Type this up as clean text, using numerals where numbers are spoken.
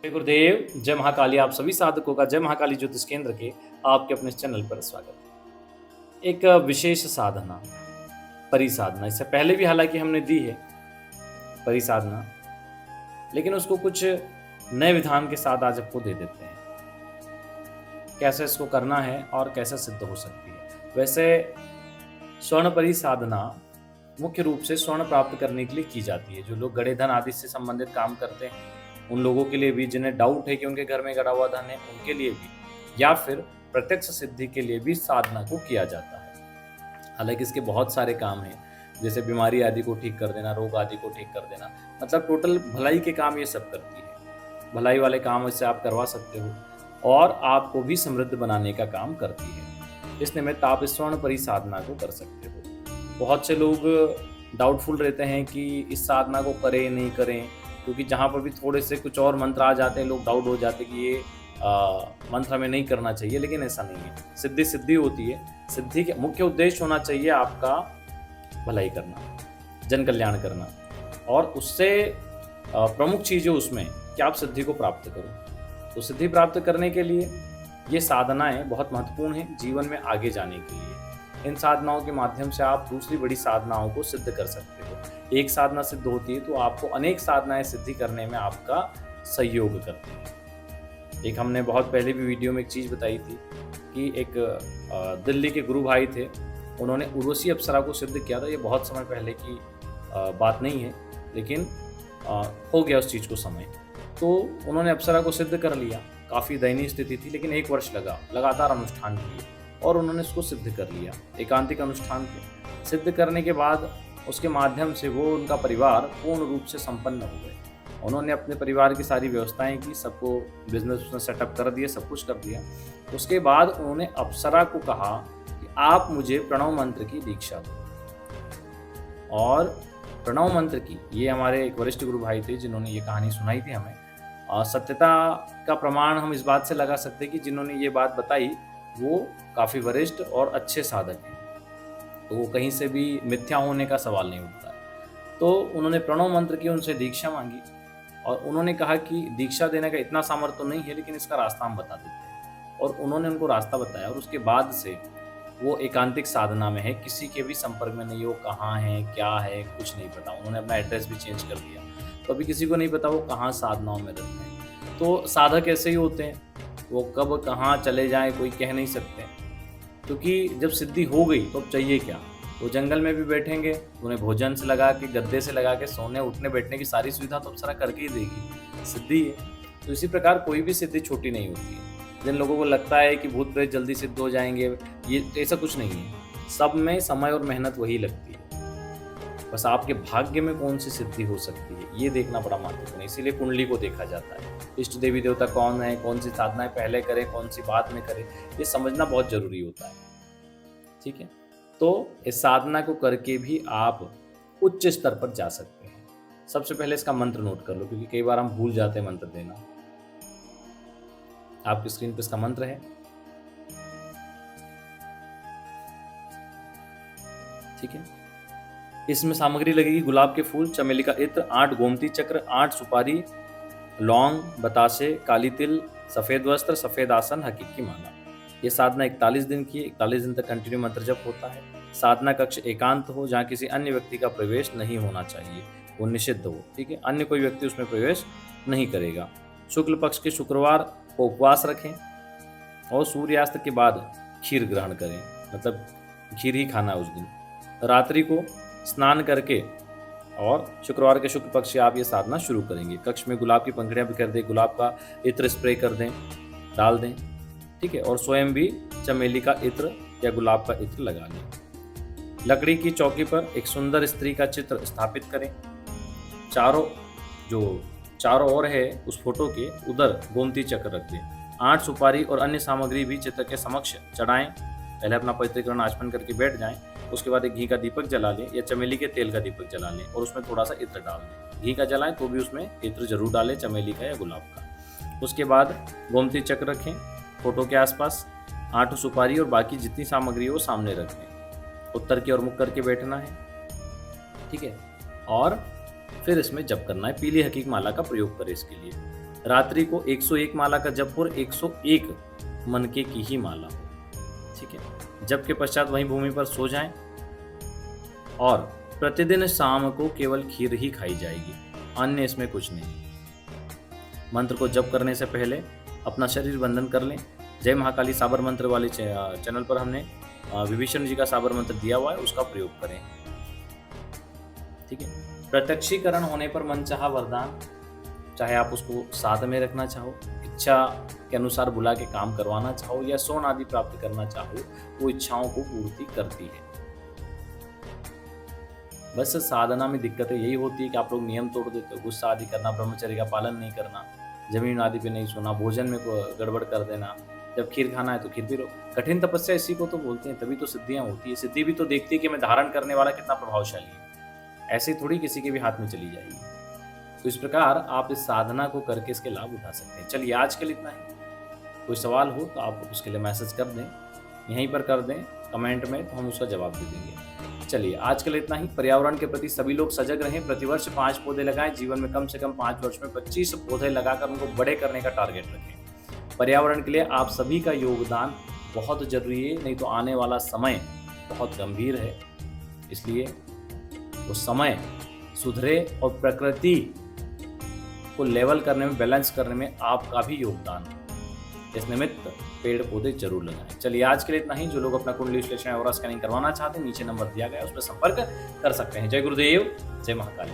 जय गुरुदेव, जय महाकाली। आप सभी साधकों का जय महाकाली ज्योतिष केंद्र के आपके अपने इस चैनल पर स्वागत है। एक विशेष साधना, परिसाधना, इससे पहले भी हालांकि हमने दी है परिसाधना, लेकिन उसको कुछ नए विधान के साथ आज आपको दे देते हैं। कैसे इसको करना है और कैसे सिद्ध हो सकती है। वैसे स्वर्ण परिसाधना मुख्य रूप से स्वर्ण प्राप्त करने के लिए की जाती है। जो लोग गड़े धन आदि से संबंधित काम करते हैं उन लोगों के लिए भी, जिन्हें डाउट है कि उनके घर में गड़ा हुआ धन है उनके लिए भी, या फिर प्रत्यक्ष सिद्धि के लिए भी साधना को किया जाता है। हालांकि इसके बहुत सारे काम हैं, जैसे बीमारी आदि को ठीक कर देना, रोग आदि को ठीक कर देना, मतलब टोटल भलाई के काम ये सब करती है। भलाई वाले काम इससे आप करवा सकते हो और आपको भी समृद्ध बनाने का काम करती है। इस निमित्त आप इस स्वर्ण परिसाधना को कर सकते हो। बहुत से लोग डाउटफुल रहते हैं कि इस साधना को करें नहीं करें, क्योंकि जहाँ पर भी थोड़े से कुछ और मंत्र आ जाते हैं लोग डाउट हो जाते हैं कि ये मंत्र हमें नहीं करना चाहिए, लेकिन ऐसा नहीं है। सिद्धि होती है। सिद्धि के मुख्य उद्देश्य होना चाहिए आपका भलाई करना, जन कल्याण करना, और उससे प्रमुख चीज़ है उसमें कि आप सिद्धि को प्राप्त करो। तो सिद्धि प्राप्त करने के लिए ये साधनाएं बहुत महत्वपूर्ण हैं जीवन में आगे जाने के लिए। इन साधनाओं के माध्यम से आप दूसरी बड़ी साधनाओं को सिद्ध कर सकते हो। एक साधना सिद्ध होती है तो आपको अनेक साधनाएं सिद्धि करने में आपका सहयोग करती है। एक हमने बहुत पहले भी वीडियो में एक चीज़ बताई थी कि एक दिल्ली के गुरु भाई थे, उन्होंने उर्वशी अप्सरा को सिद्ध किया था। ये बहुत समय पहले की बात नहीं है, लेकिन हो गया उस चीज़ को समय। तो उन्होंने अप्सरा को सिद्ध कर लिया। काफ़ी दयनीय स्थिति थी, लेकिन 1 वर्ष लगा लगातार अनुष्ठान किए और उन्होंने इसको सिद्ध कर लिया। एकांतिक अनुष्ठान थे। सिद्ध करने के बाद उसके माध्यम से वो, उनका परिवार पूर्ण रूप से संपन्न हो गए। उन्होंने अपने परिवार की सारी व्यवस्थाएं की, सबको बिजनेस सेटअप कर दिया, सब कुछ कर दिया। उसके बाद उन्होंने अप्सरा को कहा कि आप मुझे प्रणव मंत्र की दीक्षा दो। और प्रणव मंत्र की, ये हमारे एक वरिष्ठ गुरु भाई थे जिन्होंने ये कहानी सुनाई थी हमें। सत्यता का प्रमाण हम इस बात से लगा सकते हैं कि जिन्होंने ये बात बताई वो काफ़ी वरिष्ठ और अच्छे साधक हैं, तो वो कहीं से भी मिथ्या होने का सवाल नहीं उठता है। तो उन्होंने प्रणव मंत्र की उनसे दीक्षा मांगी और उन्होंने कहा कि दीक्षा देने का इतना सामर्थ्य तो नहीं है, लेकिन इसका रास्ता हम बता देते हैं। और उन्होंने उनको रास्ता बताया और उसके बाद से वो एकांतिक साधना में है, किसी के भी संपर्क में नहीं। वो कहाँ है, क्या है, कुछ नहीं पता। उन्होंने अपना एड्रेस भी चेंज कर दिया, तो अभी किसी को नहीं पता वो कहाँ साधनाओं में रहते हैं। तो साधक ऐसे ही होते हैं, वो कब कहाँ चले जाएं कोई कह नहीं सकते, क्योंकि जब सिद्धि हो गई तो अब चाहिए क्या। वो जंगल में भी बैठेंगे, उन्हें भोजन से लगा के, गद्दे से लगा के, सोने उठने बैठने की सारी सुविधा तो अप्सरा करके ही देगी, सिद्धि है। तो इसी प्रकार कोई भी सिद्धि छोटी नहीं होती है। जिन लोगों को लगता है कि भूत प्रेत जल्दी सिद्ध हो जाएंगे, ये ऐसा कुछ नहीं है। सब में समय और मेहनत वही लगती है। बस आपके भाग्य में कौन सी सिद्धि हो सकती है ये देखना बड़ा महत्वपूर्ण है। इसीलिए कुंडली को देखा जाता है। इष्ट देवी देवता कौन है, कौन सी साधनाएं पहले करें, कौन सी बाद में करें, ये समझना बहुत जरूरी होता है। ठीक है, तो इस साधना को करके भी आप उच्च स्तर पर जा सकते हैं। सबसे पहले इसका मंत्र नोट कर लो, क्योंकि कई बार हम भूल जाते हैं मंत्र देना। आपकी स्क्रीन पर इसका मंत्र है। ठीक है, इसमें सामग्री लगेगी गुलाब के फूल, चमेली का इत्र, 8 गोमती चक्र, 8 सुपारी, लौंग, बतासे, काली तिल, सफ़ेद वस्त्र, सफ़ेद आसन, हकीक की माला। ये साधना 41 दिन की, 41 दिन तक कंटिन्यू मंत्र जप होता है। साधना कक्ष एकांत हो, जहाँ किसी अन्य व्यक्ति का प्रवेश नहीं होना चाहिए, वो निषिद्ध हो। ठीक है, अन्य कोई व्यक्ति उसमें प्रवेश नहीं करेगा। शुक्ल पक्ष के शुक्रवार को उपवास रखें और सूर्यास्त के बाद खीर ग्रहण करें, मतलब खीर ही खाना उस दिन। रात्रि को स्नान करके और शुक्रवार के शुक्ल पक्ष से आप ये साधना शुरू करेंगे। कक्ष में गुलाब की पंखुड़ियाँ बिखेर दें, गुलाब का इत्र स्प्रे कर दें, डाल दें। ठीक है, और स्वयं भी चमेली का इत्र या गुलाब का इत्र लगा लें। लकड़ी की चौकी पर एक सुंदर स्त्री का चित्र स्थापित करें। चारों ओर है उस फोटो के उधर गोमती चक्र रख दें। 8 सुपारी और अन्य सामग्री भी चित्र के समक्ष चढ़ाएं। पहले अपना पवित्रीकरण आचमन करके बैठ जाएं। उसके बाद एक घी का दीपक जला लें या चमेली के तेल का दीपक जला लें और उसमें थोड़ा सा इत्र डाल दें। घी का जलाएं तो भी उसमें इत्र जरूर डालें, चमेली का या गुलाब का। उसके बाद गोमती चक्र रखें फोटो के आसपास, 8 सुपारी और बाकी जितनी सामग्री है वो सामने रख दें। उत्तर की ओर मुख करके बैठना है। ठीक है, और फिर इसमें जप करना है। पीली हकीक माला का प्रयोग करें इसके लिए। रात्रि को 101 माला का जप और 101 मनके की ही माला हो। ठीक है, जप के पश्चात वहीं भूमि पर सो जाएं और प्रतिदिन शाम को केवल खीर ही खाई जाएगी, अन्य इसमें कुछ नहीं। मंत्र को जप करने से पहले अपना शरीर बंधन कर लें। जय महाकाली साबर मंत्र वाले चैनल पर हमने विभीषण जी का साबर मंत्र दिया हुआ है, उसका प्रयोग करें। ठीक है, प्रत्यक्षीकरण होने पर मनचाहा वरदान, चाहे आप उसको साथ में रखना चाहो, इच्छा के अनुसार बुला के काम करवाना चाहो या सोन आदि प्राप्त करना चाहो, वो इच्छाओं को पूर्ति करती है। बस साधना में दिक्कतें यही होती है कि आप लोग नियम तोड़ देते हो, गुस्सा आदि करना, ब्रह्मचर्य का पालन नहीं करना, जमीन आदि पे नहीं सोना, भोजन में गड़बड़ कर देना, जब खीर खाना है तो खीर भी लो। कठिन तपस्या इसी को तो बोलते हैं, तभी तो सिद्धियां होती है। सिद्धि भी तो देखती है कि मैं धारण करने वाला कितना प्रभावशाली है, ऐसे ही थोड़ी किसी के भी हाथ में चली जाएगी। तो इस प्रकार आप इस साधना को करके इसके लाभ उठा सकते हैं। चलिए आज के लिए इतना ही। कोई सवाल हो तो आप उसके लिए मैसेज कर दें, यहीं पर कर दें कमेंट में, तो हम उसका जवाब दे देंगे। चलिए आज के लिए इतना ही। पर्यावरण के प्रति सभी लोग सजग रहें, प्रतिवर्ष 5 पौधे लगाएं, जीवन में कम से कम 5 वर्ष में 25 पौधे लगाकर उनको बड़े करने का टारगेट रखें। पर्यावरण के लिए आप सभी का योगदान बहुत जरूरी है, नहीं तो आने वाला समय बहुत गंभीर है। इसलिए वो समय सुधरे और प्रकृति को लेवल करने में, बैलेंस करने में आपका भी योगदान है। इस निमित्त पेड़ पौधे जरूर लगाएं। चलिए आज के लिए इतना ही। जो लोग अपना कुंडली विश्लेषण और स्कैनिंग करवाना चाहते हैं, नीचे नंबर दिया गया है, उस पर संपर्क कर सकते हैं। जय गुरुदेव, जय महाकाली।